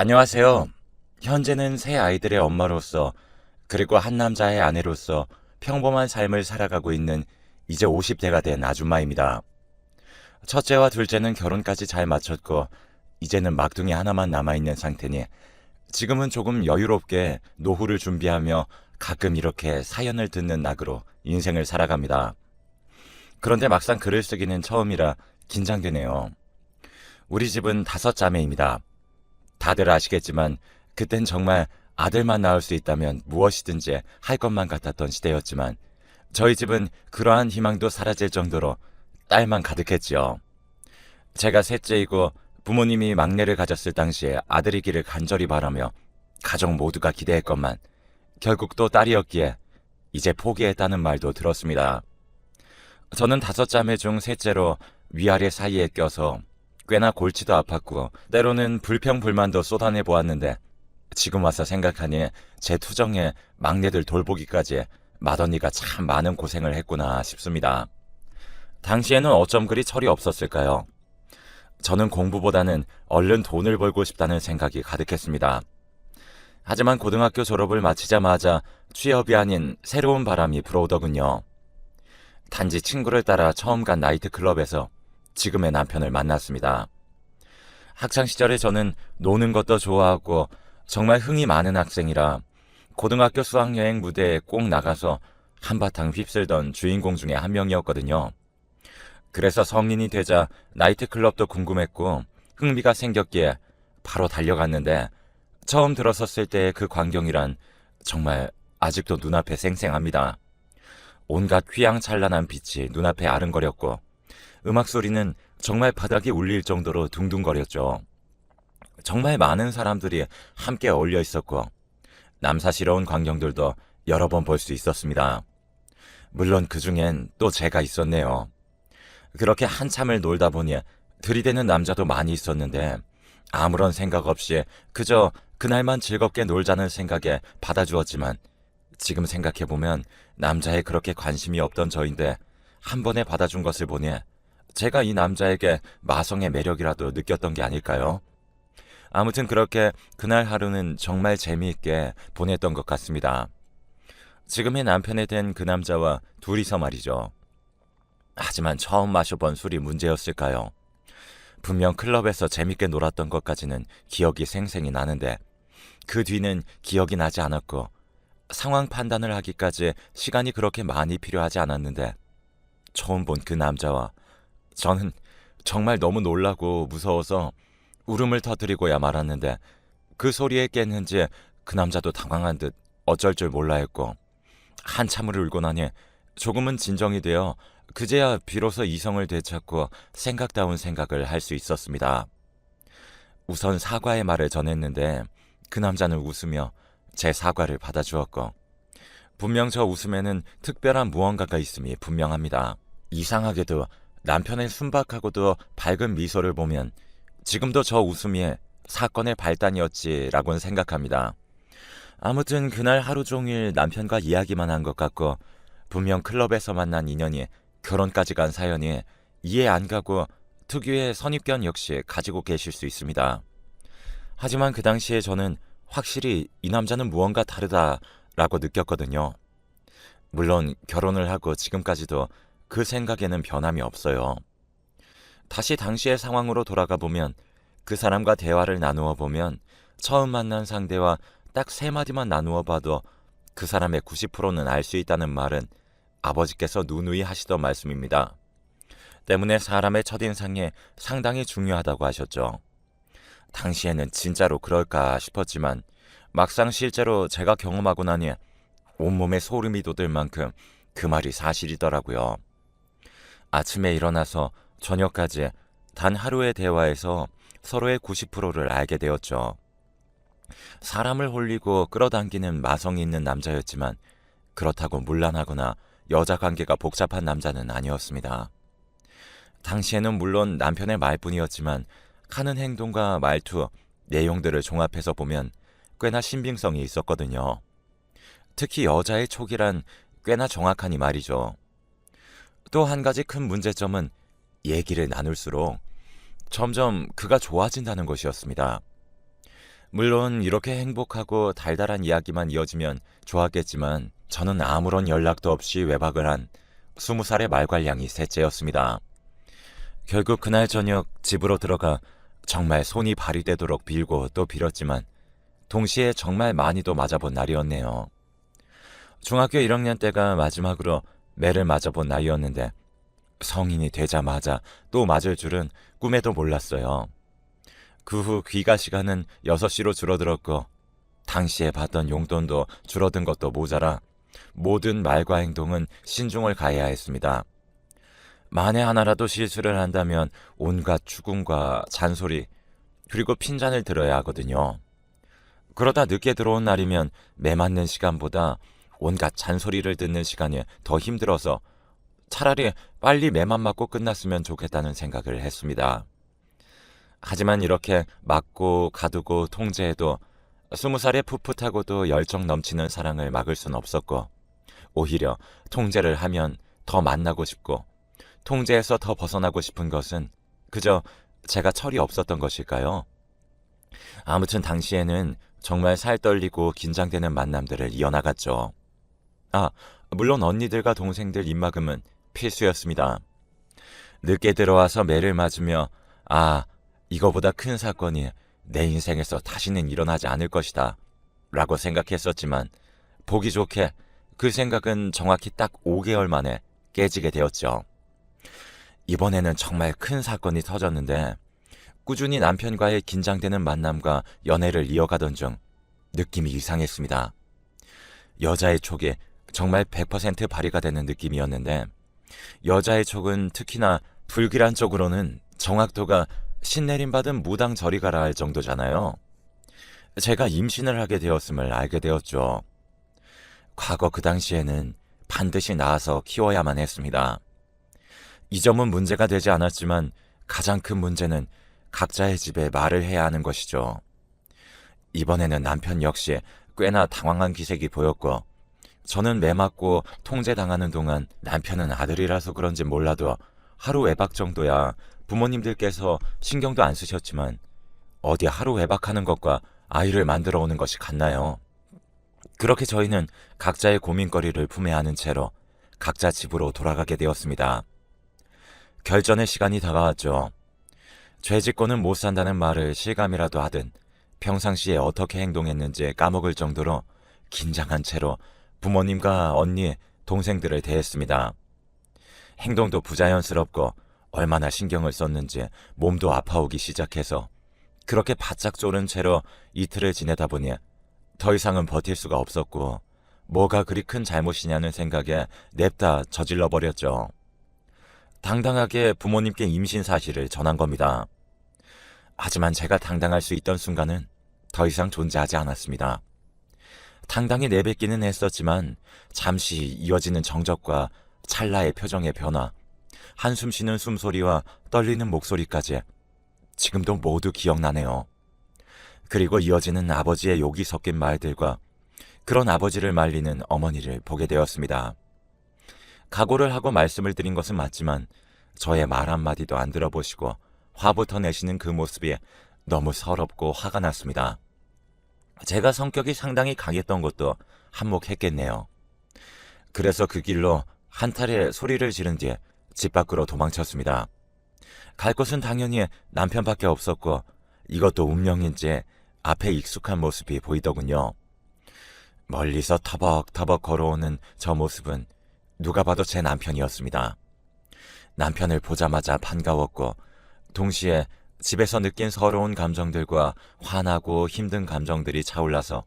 안녕하세요. 현재는 세 아이들의 엄마로서 그리고 한 남자의 아내로서 평범한 삶을 살아가고 있는 이제 50대가 된 아줌마입니다. 첫째와 둘째는 결혼까지 잘 마쳤고 이제는 막둥이 하나만 남아있는 상태니 지금은 조금 여유롭게 노후를 준비하며 가끔 이렇게 사연을 듣는 낙으로 인생을 살아갑니다. 그런데 막상 글을 쓰기는 처음이라 긴장되네요. 우리 집은 5자매입니다. 다들 아시겠지만 그땐 정말 아들만 낳을 수 있다면 무엇이든지 할 것만 같았던 시대였지만 저희 집은 그러한 희망도 사라질 정도로 딸만 가득했지요. 제가 셋째이고 부모님이 막내를 가졌을 당시에 아들이기를 간절히 바라며 가족 모두가 기대했건만 결국 또 딸이었기에 이제 포기했다는 말도 들었습니다. 저는 5자매 중 셋째로 위아래 사이에 껴서 꽤나 골치도 아팠고 때로는 불평불만도 쏟아내 보았는데 지금 와서 생각하니 제 투정에 막내들 돌보기까지 맏언니가 참 많은 고생을 했구나 싶습니다. 당시에는 어쩜 그리 철이 없었을까요? 저는 공부보다는 얼른 돈을 벌고 싶다는 생각이 가득했습니다. 하지만 고등학교 졸업을 마치자마자 취업이 아닌 새로운 바람이 불어오더군요. 단지 친구를 따라 처음 간 나이트클럽에서 지금의 남편을 만났습니다. 학창시절에 저는 노는 것도 좋아하고 정말 흥이 많은 학생이라 고등학교 수학여행 무대에 꼭 나가서 한바탕 휩쓸던 주인공 중에 한 명이었거든요. 그래서 성인이 되자 나이트클럽도 궁금했고 흥미가 생겼기에 바로 달려갔는데 처음 들어섰을 때의 그 광경이란 정말 아직도 눈앞에 생생합니다. 온갖 휘황찬란한 빛이 눈앞에 아른거렸고 음악 소리는 정말 바닥이 울릴 정도로 둥둥거렸죠. 정말 많은 사람들이 함께 어울려 있었고 남사스러운 광경들도 여러 번 볼 수 있었습니다. 물론 그 중엔 또 제가 있었네요. 그렇게 한참을 놀다 보니 들이대는 남자도 많이 있었는데 아무런 생각 없이 그저 그날만 즐겁게 놀자는 생각에 받아주었지만 지금 생각해보면 남자에 그렇게 관심이 없던 저인데 한 번에 받아준 것을 보니 제가 이 남자에게 마성의 매력이라도 느꼈던 게 아닐까요? 아무튼 그렇게 그날 하루는 정말 재미있게 보냈던 것 같습니다. 지금의 남편이 된 그 남자와 둘이서 말이죠. 하지만 처음 마셔본 술이 문제였을까요? 분명 클럽에서 재밌게 놀았던 것까지는 기억이 생생히 나는데 그 뒤는 기억이 나지 않았고 상황 판단을 하기까지 시간이 그렇게 많이 필요하지 않았는데 처음 본 그 남자와 저는 정말 너무 놀라고 무서워서 울음을 터뜨리고야 말았는데 그 소리에 깼는지 그 남자도 당황한 듯 어쩔 줄 몰라 했고 한참을 울고 나니 조금은 진정이 되어 그제야 비로소 이성을 되찾고 생각다운 생각을 할 수 있었습니다. 우선 사과의 말을 전했는데 그 남자는 웃으며 제 사과를 받아주었고 분명 저 웃음에는 특별한 무언가가 있음이 분명합니다. 이상하게도 남편의 순박하고도 밝은 미소를 보면 지금도 저 웃음이 사건의 발단이었지라고는 생각합니다. 아무튼 그날 하루 종일 남편과 이야기만 한 것 같고 분명 클럽에서 만난 인연이 결혼까지 간 사연이 이해 안 가고 특유의 선입견 역시 가지고 계실 수 있습니다. 하지만 그 당시에 저는 확실히 이 남자는 무언가 다르다라고 느꼈거든요. 물론 결혼을 하고 지금까지도 그 생각에는 변함이 없어요. 다시 당시의 상황으로 돌아가 보면 그 사람과 대화를 나누어 보면 처음 만난 상대와 딱 3마디만 나누어 봐도 그 사람의 90%는 알 수 있다는 말은 아버지께서 누누이 하시던 말씀입니다. 때문에 사람의 첫인상이 상당히 중요하다고 하셨죠. 당시에는 진짜로 그럴까 싶었지만 막상 실제로 제가 경험하고 나니 온몸에 소름이 돋을 만큼 그 말이 사실이더라고요. 아침에 일어나서 저녁까지 단 하루의 대화에서 서로의 90%를 알게 되었죠. 사람을 홀리고 끌어당기는 마성이 있는 남자였지만 그렇다고 문란하거나 여자 관계가 복잡한 남자는 아니었습니다. 당시에는 물론 남편의 말뿐이었지만 하는 행동과 말투, 내용들을 종합해서 보면 꽤나 신빙성이 있었거든요. 특히 여자의 촉이란 꽤나 정확하니 말이죠. 또 한 가지 큰 문제점은 얘기를 나눌수록 점점 그가 좋아진다는 것이었습니다. 물론 이렇게 행복하고 달달한 이야기만 이어지면 좋았겠지만 저는 아무런 연락도 없이 외박을 한 20살의 말괄량이 셋째였습니다. 결국 그날 저녁 집으로 들어가 정말 손이 발이 되도록 빌고 또 빌었지만 동시에 정말 많이도 맞아본 날이었네요. 중학교 1학년 때가 마지막으로 매를 맞아본 나이였는데 성인이 되자마자 또 맞을 줄은 꿈에도 몰랐어요. 그 후 귀가 시간은 6시로 줄어들었고 당시에 받던 용돈도 줄어든 것도 모자라 모든 말과 행동은 신중을 가해야 했습니다. 만에 하나라도 실수를 한다면 온갖 추궁과 잔소리 그리고 핀잔을 들어야 하거든요. 그러다 늦게 들어온 날이면 매 맞는 시간보다 온갖 잔소리를 듣는 시간이 더 힘들어서 차라리 빨리 매만 맞고 끝났으면 좋겠다는 생각을 했습니다. 하지만 이렇게 맞고 가두고 통제해도 20살의 풋풋하고도 열정 넘치는 사랑을 막을 순 없었고 오히려 통제를 하면 더 만나고 싶고 통제에서 더 벗어나고 싶은 것은 그저 제가 철이 없었던 것일까요? 아무튼 당시에는 정말 살 떨리고 긴장되는 만남들을 이어나갔죠. 물론 언니들과 동생들 입막음은 필수였습니다. 늦게 들어와서 매를 맞으며 이거보다 큰 사건이 내 인생에서 다시는 일어나지 않을 것이다 라고 생각했었지만 보기 좋게 그 생각은 정확히 딱 5개월 만에 깨지게 되었죠. 이번에는 정말 큰 사건이 터졌는데 꾸준히 남편과의 긴장되는 만남과 연애를 이어가던 중 느낌이 이상했습니다. 여자의 촉이 정말 100% 발휘가 되는 느낌이었는데 여자의 촉은 특히나 불길한 쪽으로는 정확도가 신내림받은 무당 저리 가라 할 정도잖아요. 제가 임신을 하게 되었음을 알게 되었죠. 과거 그 당시에는 반드시 낳아서 키워야만 했습니다. 이 점은 문제가 되지 않았지만 가장 큰 문제는 각자의 집에 말을 해야 하는 것이죠. 이번에는 남편 역시 꽤나 당황한 기색이 보였고 저는 매 맞고 통제당하는 동안 남편은 아들이라서 그런지 몰라도 하루 외박 정도야 부모님들께서 신경도 안 쓰셨지만 어디 하루 외박하는 것과 아이를 만들어 오는 것이 같나요? 그렇게 저희는 각자의 고민거리를 품에 안은 채로 각자 집으로 돌아가게 되었습니다. 결전의 시간이 다가왔죠. 죄짓고는 못 산다는 말을 실감이라도 하든 평상시에 어떻게 행동했는지 까먹을 정도로 긴장한 채로 부모님과 언니, 동생들을 대했습니다. 행동도 부자연스럽고 얼마나 신경을 썼는지 몸도 아파오기 시작해서 그렇게 바짝 졸은 채로 이틀을 지내다 보니 더 이상은 버틸 수가 없었고 뭐가 그리 큰 잘못이냐는 생각에 냅다 저질러 버렸죠. 당당하게 부모님께 임신 사실을 전한 겁니다. 하지만 제가 당당할 수 있던 순간은 더 이상 존재하지 않았습니다. 당당히 내뱉기는 했었지만 잠시 이어지는 정적과 찰나의 표정의 변화, 한숨 쉬는 숨소리와 떨리는 목소리까지 지금도 모두 기억나네요. 그리고 이어지는 아버지의 욕이 섞인 말들과 그런 아버지를 말리는 어머니를 보게 되었습니다. 각오를 하고 말씀을 드린 것은 맞지만 저의 말 한마디도 안 들어보시고 화부터 내시는 그 모습이 너무 서럽고 화가 났습니다. 제가 성격이 상당히 강했던 것도 한몫했겠네요. 그래서 그 길로 한탈의 소리를 지른 뒤에 집 밖으로 도망쳤습니다. 갈 곳은 당연히 남편밖에 없었고 이것도 운명인지 앞에 익숙한 모습이 보이더군요. 멀리서 터벅터벅 걸어오는 저 모습은 누가 봐도 제 남편이었습니다. 남편을 보자마자 반가웠고 동시에 집에서 느낀 서러운 감정들과 화나고 힘든 감정들이 차올라서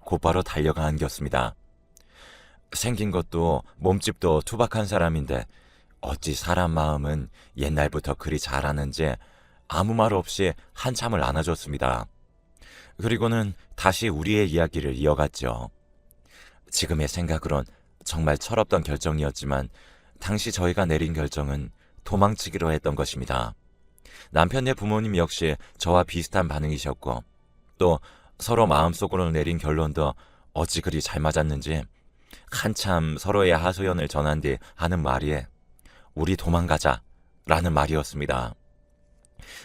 곧바로 달려가 안겼습니다. 생긴 것도 몸집도 투박한 사람인데 어찌 사람 마음은 옛날부터 그리 잘하는지 아무 말 없이 한참을 안아줬습니다. 그리고는 다시 우리의 이야기를 이어갔죠. 지금의 생각으론 정말 철없던 결정이었지만 당시 저희가 내린 결정은 도망치기로 했던 것입니다. 남편의 부모님 역시 저와 비슷한 반응이셨고 또 서로 마음속으로 내린 결론도 어찌 그리 잘 맞았는지 한참 서로의 하소연을 전한 뒤 하는 말이 우리 도망가자 라는 말이었습니다.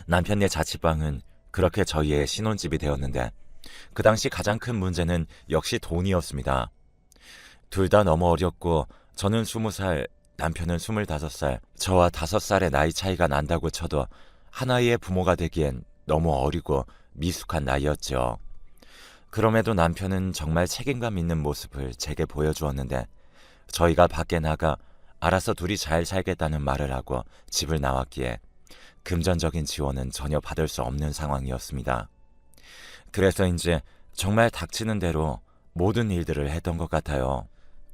남편네 자취방은 그렇게 저희의 신혼집이 되었는데 그 당시 가장 큰 문제는 역시 돈이었습니다. 둘 다 너무 어렸고 저는 20살, 남편은 25살, 저와 5살의 나이 차이가 난다고 쳐도 하나의 부모가 되기엔 너무 어리고 미숙한 나이였죠. 그럼에도 남편은 정말 책임감 있는 모습을 제게 보여주었는데 저희가 밖에 나가 알아서 둘이 잘 살겠다는 말을 하고 집을 나왔기에 금전적인 지원은 전혀 받을 수 없는 상황이었습니다. 그래서 이제 정말 닥치는 대로 모든 일들을 했던 것 같아요.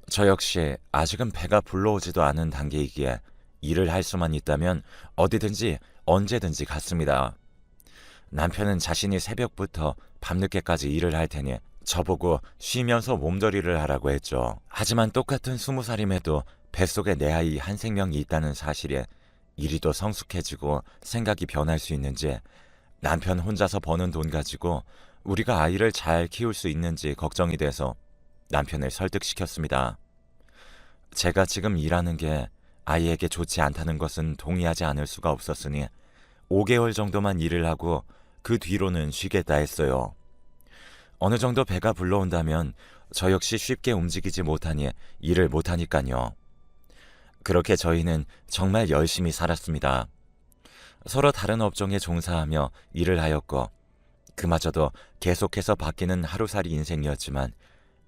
저 역시 아직은 배가 불러오지도 않은 단계이기에 일을 할 수만 있다면 어디든지 언제든지 갔습니다. 남편은 자신이 새벽부터 밤늦게까지 일을 할 테니 저보고 쉬면서 몸조리를 하라고 했죠. 하지만 똑같은 20살임에도 뱃속에 내 아이 한 생명이 있다는 사실에 이리도 성숙해지고 생각이 변할 수 있는지, 남편 혼자서 버는 돈 가지고 우리가 아이를 잘 키울 수 있는지 걱정이 돼서 남편을 설득시켰습니다. 제가 지금 일하는 게 아이에게 좋지 않다는 것은 동의하지 않을 수가 없었으니 5개월 정도만 일을 하고 그 뒤로는 쉬겠다 했어요. 어느 정도 배가 불러온다면 저 역시 쉽게 움직이지 못하니 일을 못하니까요. 그렇게 저희는 정말 열심히 살았습니다. 서로 다른 업종에 종사하며 일을 하였고 그마저도 계속해서 바뀌는 하루살이 인생이었지만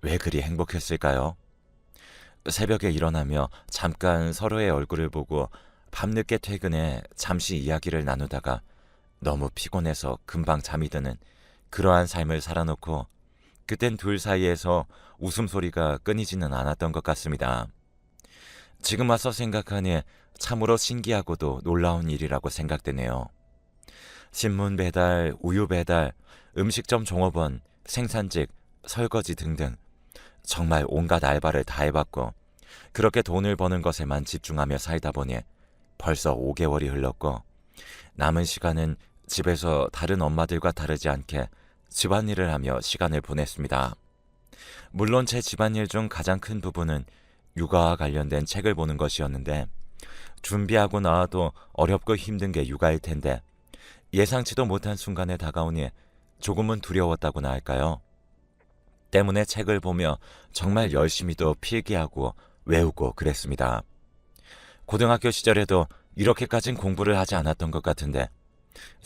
왜 그리 행복했을까요? 새벽에 일어나며 잠깐 서로의 얼굴을 보고 밤늦게 퇴근해 잠시 이야기를 나누다가 너무 피곤해서 금방 잠이 드는 그러한 삶을 살아놓고 그땐 둘 사이에서 웃음소리가 끊이지는 않았던 것 같습니다. 지금 와서 생각하니 참으로 신기하고도 놀라운 일이라고 생각되네요. 신문 배달, 우유 배달, 음식점 종업원, 생산직, 설거지 등등 정말 온갖 알바를 다 해봤고 그렇게 돈을 버는 것에만 집중하며 살다 보니 벌써 5개월이 흘렀고 남은 시간은 집에서 다른 엄마들과 다르지 않게 집안일을 하며 시간을 보냈습니다. 물론 제 집안일 중 가장 큰 부분은 육아와 관련된 책을 보는 것이었는데 준비하고 나와도 어렵고 힘든 게 육아일 텐데 예상치도 못한 순간에 다가오니 조금은 두려웠다고나 할까요? 때문에 책을 보며 정말 열심히도 필기하고 외우고 그랬습니다. 고등학교 시절에도 이렇게까진 공부를 하지 않았던 것 같은데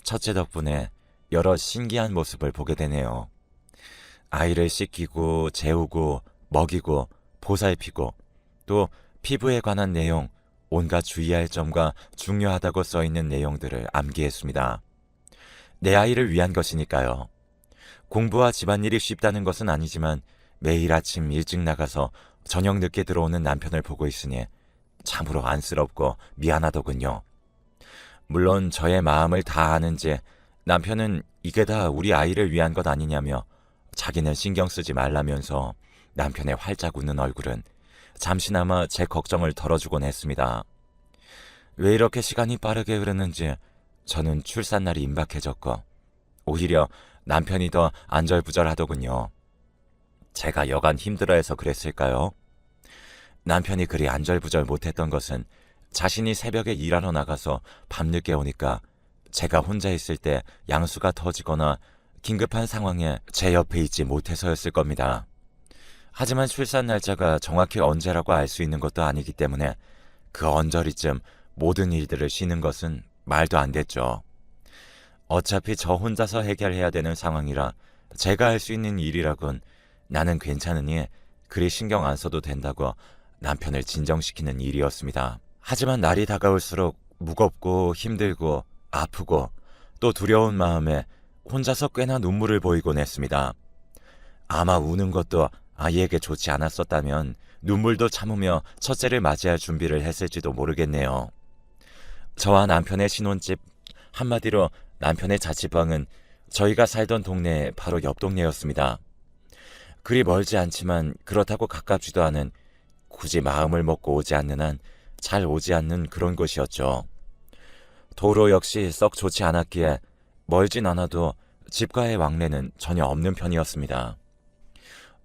첫째 덕분에 여러 신기한 모습을 보게 되네요. 아이를 씻기고 재우고 먹이고 보살피고 또 피부에 관한 내용, 온갖 주의할 점과 중요하다고 써있는 내용들을 암기했습니다. 내 아이를 위한 것이니까요. 공부와 집안일이 쉽다는 것은 아니지만 매일 아침 일찍 나가서 저녁 늦게 들어오는 남편을 보고 있으니 참으로 안쓰럽고 미안하더군요. 물론 저의 마음을 다 아는지 남편은 이게 다 우리 아이를 위한 것 아니냐며 자기는 신경 쓰지 말라면서 남편의 활짝 웃는 얼굴은 잠시나마 제 걱정을 덜어주곤 했습니다. 왜 이렇게 시간이 빠르게 흐르는지 저는 출산날이 임박해졌고 오히려 남편이 더 안절부절하더군요. 제가 여간 힘들어해서 그랬을까요? 남편이 그리 안절부절 못했던 것은 자신이 새벽에 일하러 나가서 밤늦게 오니까 제가 혼자 있을 때 양수가 터지거나 긴급한 상황에 제 옆에 있지 못해서였을 겁니다. 하지만 출산 날짜가 정확히 언제라고 알 수 있는 것도 아니기 때문에 그 언저리쯤 모든 일들을 쉬는 것은 말도 안 됐죠. 어차피 저 혼자서 해결해야 되는 상황이라 제가 할 수 있는 일이라곤 나는 괜찮으니 그리 신경 안 써도 된다고 남편을 진정시키는 일이었습니다. 하지만 날이 다가올수록 무겁고 힘들고 아프고 또 두려운 마음에 혼자서 꽤나 눈물을 보이곤 했습니다. 아마 우는 것도 아이에게 좋지 않았었다면 눈물도 참으며 첫째를 맞이할 준비를 했을지도 모르겠네요. 저와 남편의 신혼집, 한마디로 남편의 자취방은 저희가 살던 동네 바로 옆 동네였습니다. 그리 멀지 않지만 그렇다고 가깝지도 않은, 굳이 마음을 먹고 오지 않는 한 잘 오지 않는 그런 곳이었죠. 도로 역시 썩 좋지 않았기에 멀진 않아도 집과의 왕래는 전혀 없는 편이었습니다.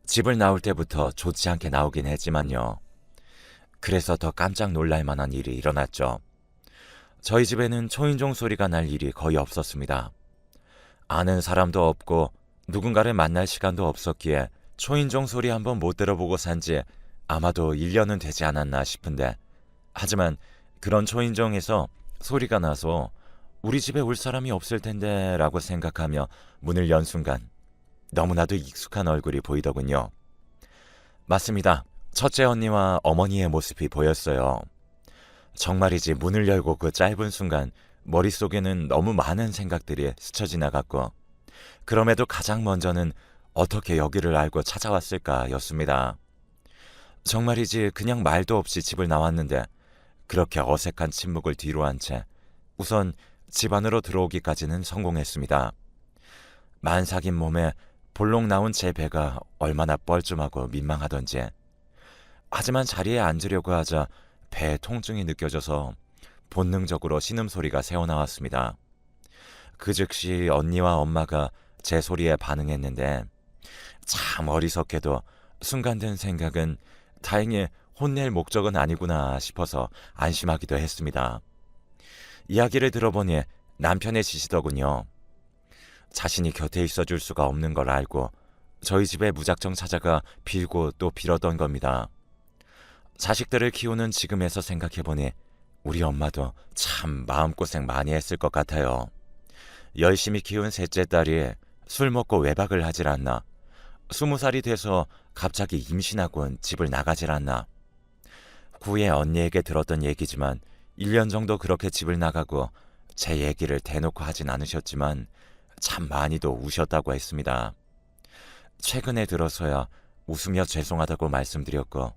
집을 나올 때부터 좋지 않게 나오긴 했지만요. 그래서 더 깜짝 놀랄 만한 일이 일어났죠. 저희 집에는 초인종 소리가 날 일이 거의 없었습니다. 아는 사람도 없고 누군가를 만날 시간도 없었기에 초인종 소리 한번 못 들어보고 산 지 아마도 1년은 되지 않았나 싶은데, 하지만 그런 초인종에서 소리가 나서 우리 집에 올 사람이 없을 텐데 라고 생각하며 문을 연 순간 너무나도 익숙한 얼굴이 보이더군요. 맞습니다. 첫째 언니와 어머니의 모습이 보였어요. 정말이지 문을 열고 그 짧은 순간 머릿속에는 너무 많은 생각들이 스쳐 지나갔고, 그럼에도 가장 먼저는 어떻게 여기를 알고 찾아왔을까 였습니다. 정말이지 그냥 말도 없이 집을 나왔는데 그렇게 어색한 침묵을 뒤로 한 채 우선 집 안으로 들어오기까지는 성공했습니다. 만삭인 몸에 볼록 나온 제 배가 얼마나 뻘쭘하고 민망하던지. 하지만 자리에 앉으려고 하자 배에 통증이 느껴져서 본능적으로 신음소리가 새어나왔습니다. 그 즉시 언니와 엄마가 제 소리에 반응했는데, 참 어리석게도 순간 든 생각은 다행히 혼낼 목적은 아니구나 싶어서 안심하기도 했습니다. 이야기를 들어보니 남편의 짓이더군요. 자신이 곁에 있어줄 수가 없는 걸 알고 저희 집에 무작정 찾아가 빌고 또 빌었던 겁니다. 자식들을 키우는 지금에서 생각해보니 우리 엄마도 참 마음고생 많이 했을 것 같아요. 열심히 키운 셋째 딸이 술 먹고 외박을 하질 않나, 20살이 돼서 갑자기 임신하곤 집을 나가질 않나. 후에 언니에게 들었던 얘기지만 1년 정도 그렇게 집을 나가고 제 얘기를 대놓고 하진 않으셨지만 참 많이도 우셨다고 했습니다. 최근에 들어서야 웃으며 죄송하다고 말씀드렸고,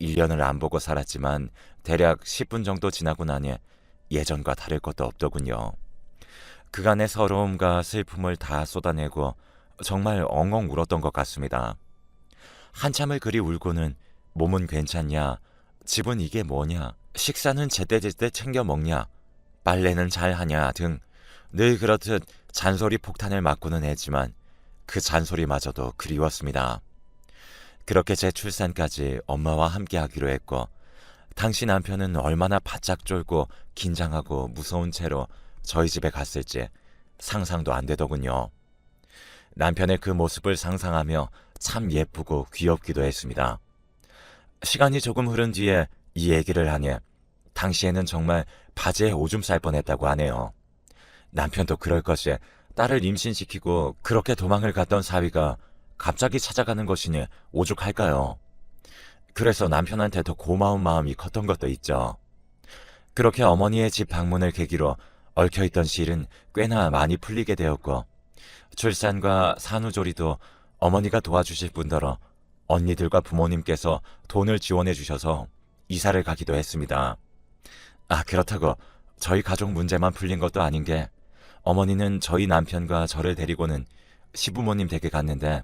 1년을 안 보고 살았지만 대략 10분 정도 지나고 나니 예전과 다를 것도 없더군요. 그간의 서러움과 슬픔을 다 쏟아내고 정말 엉엉 울었던 것 같습니다. 한참을 그리 울고는 몸은 괜찮냐, 집은 이게 뭐냐, 식사는 제때제때 챙겨 먹냐, 빨래는 잘하냐 등 늘 그렇듯 잔소리 폭탄을 맞고는 했지만 그 잔소리마저도 그리웠습니다. 그렇게 제 출산까지 엄마와 함께 하기로 했고, 당시 남편은 얼마나 바짝 쫄고 긴장하고 무서운 채로 저희 집에 갔을지 상상도 안 되더군요. 남편의 그 모습을 상상하며 참 예쁘고 귀엽기도 했습니다. 시간이 조금 흐른 뒤에 이 얘기를 하니 당시에는 정말 바지에 오줌 쌀 뻔했다고 하네요. 남편도 그럴 것이 딸을 임신시키고 그렇게 도망을 갔던 사위가 갑자기 찾아가는 것이니 오죽할까요? 그래서 남편한테 더 고마운 마음이 컸던 것도 있죠. 그렇게 어머니의 집 방문을 계기로 얽혀있던 실은 꽤나 많이 풀리게 되었고, 출산과 산후조리도 어머니가 도와주실 뿐더러 언니들과 부모님께서 돈을 지원해 주셔서 이사를 가기도 했습니다. 그렇다고 저희 가족 문제만 풀린 것도 아닌 게, 어머니는 저희 남편과 저를 데리고는 시부모님 댁에 갔는데,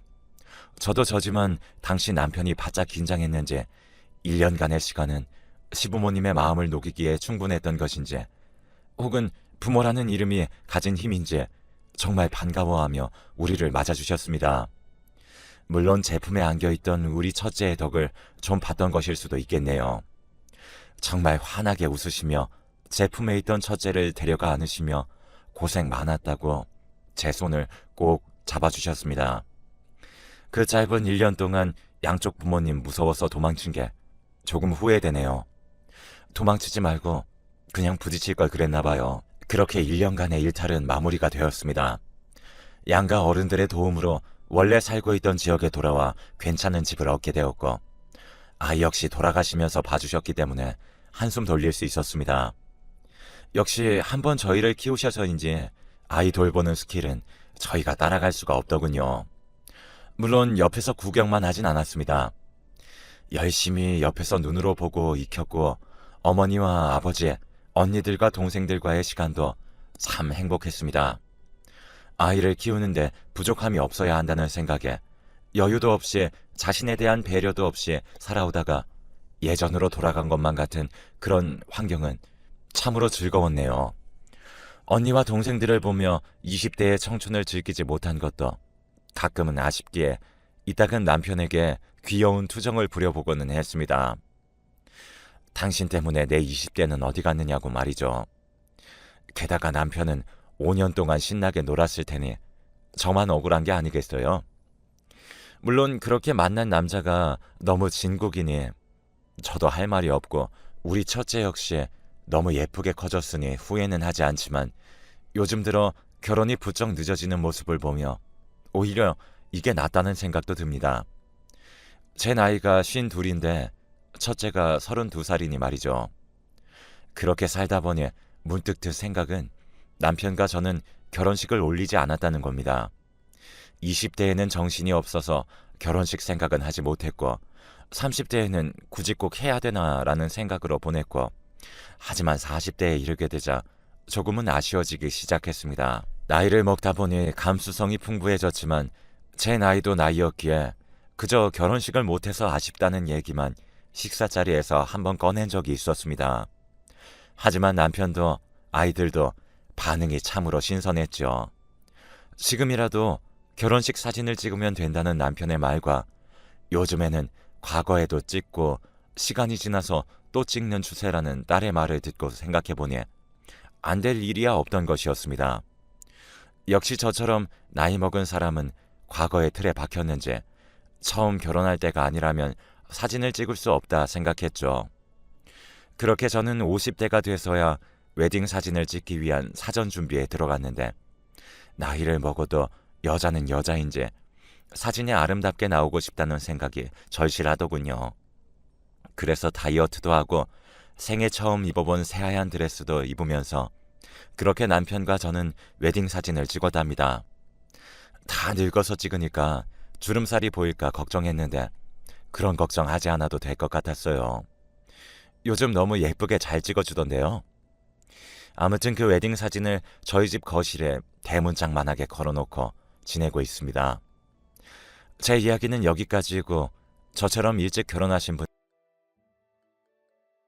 저도 저지만 당시 남편이 바짝 긴장했는지 1년간의 시간은 시부모님의 마음을 녹이기에 충분했던 것인지, 혹은 부모라는 이름이 가진 힘인지 정말 반가워하며 우리를 맞아주셨습니다. 물론 제품에 안겨있던 우리 첫째의 덕을 좀 봤던 것일 수도 있겠네요. 정말 환하게 웃으시며 제품에 있던 첫째를 데려가 안으시며 고생 많았다고 제 손을 꼭 잡아주셨습니다. 그 짧은 1년 동안 양쪽 부모님 무서워서 도망친 게 조금 후회되네요. 도망치지 말고 그냥 부딪힐 걸 그랬나 봐요. 그렇게 1년간의 일탈은 마무리가 되었습니다. 양가 어른들의 도움으로 원래 살고 있던 지역에 돌아와 괜찮은 집을 얻게 되었고, 아이 역시 돌아가시면서 봐주셨기 때문에 한숨 돌릴 수 있었습니다. 역시 한번 저희를 키우셔서인지 아이 돌보는 스킬은 저희가 따라갈 수가 없더군요. 물론 옆에서 구경만 하진 않았습니다. 열심히 옆에서 눈으로 보고 익혔고, 어머니와 아버지, 언니들과 동생들과의 시간도 참 행복했습니다. 아이를 키우는데 부족함이 없어야 한다는 생각에 여유도 없이 자신에 대한 배려도 없이 살아오다가 예전으로 돌아간 것만 같은 그런 환경은 참으로 즐거웠네요. 언니와 동생들을 보며 20대의 청춘을 즐기지 못한 것도 가끔은 아쉽기에 이따금 남편에게 귀여운 투정을 부려보고는 했습니다. 당신 때문에 내 20대는 어디 갔느냐고 말이죠. 게다가 남편은 5년 동안 신나게 놀았을 테니 저만 억울한 게 아니겠어요? 물론 그렇게 만난 남자가 너무 진국이니 저도 할 말이 없고 우리 첫째 역시 너무 예쁘게 커졌으니 후회는 하지 않지만 요즘 들어 결혼이 부쩍 늦어지는 모습을 보며 오히려 이게 낫다는 생각도 듭니다. 제 나이가 52인데 첫째가 32살이니 말이죠. 그렇게 살다 보니 문득 들 생각은 남편과 저는 결혼식을 올리지 않았다는 겁니다. 20대에는 정신이 없어서 결혼식 생각은 하지 못했고 30대에는 굳이 꼭 해야 되나라는 생각으로 보냈고 하지만 40대에 이르게 되자 조금은 아쉬워지기 시작했습니다. 나이를 먹다 보니 감수성이 풍부해졌지만 제 나이도 나이였기에 그저 결혼식을 못해서 아쉽다는 얘기만 식사 자리에서 한번 꺼낸 적이 있었습니다. 하지만 남편도 아이들도 반응이 참으로 신선했죠. 지금이라도 결혼식 사진을 찍으면 된다는 남편의 말과 요즘에는 과거에도 찍고 시간이 지나서 또 찍는 추세라는 딸의 말을 듣고 생각해보니 안 될 일이야 없던 것이었습니다. 역시 저처럼 나이 먹은 사람은 과거의 틀에 박혔는지 처음 결혼할 때가 아니라면 사진을 찍을 수 없다 생각했죠. 그렇게 저는 50대가 돼서야 웨딩 사진을 찍기 위한 사전 준비에 들어갔는데 나이를 먹어도 여자는 여자인지 사진이 아름답게 나오고 싶다는 생각이 절실하더군요. 그래서 다이어트도 하고 생애 처음 입어본 새하얀 드레스도 입으면서 그렇게 남편과 저는 웨딩 사진을 찍어답니다. 다 늙어서 찍으니까 주름살이 보일까 걱정했는데 그런 걱정하지 않아도 될 것 같았어요. 요즘 너무 예쁘게 잘 찍어주던데요. 아무튼 그 웨딩 사진을 저희 집 거실에 대문짝만하게 걸어놓고 지내고 있습니다. 제 이야기는 여기까지이고 저처럼 일찍 결혼하신 분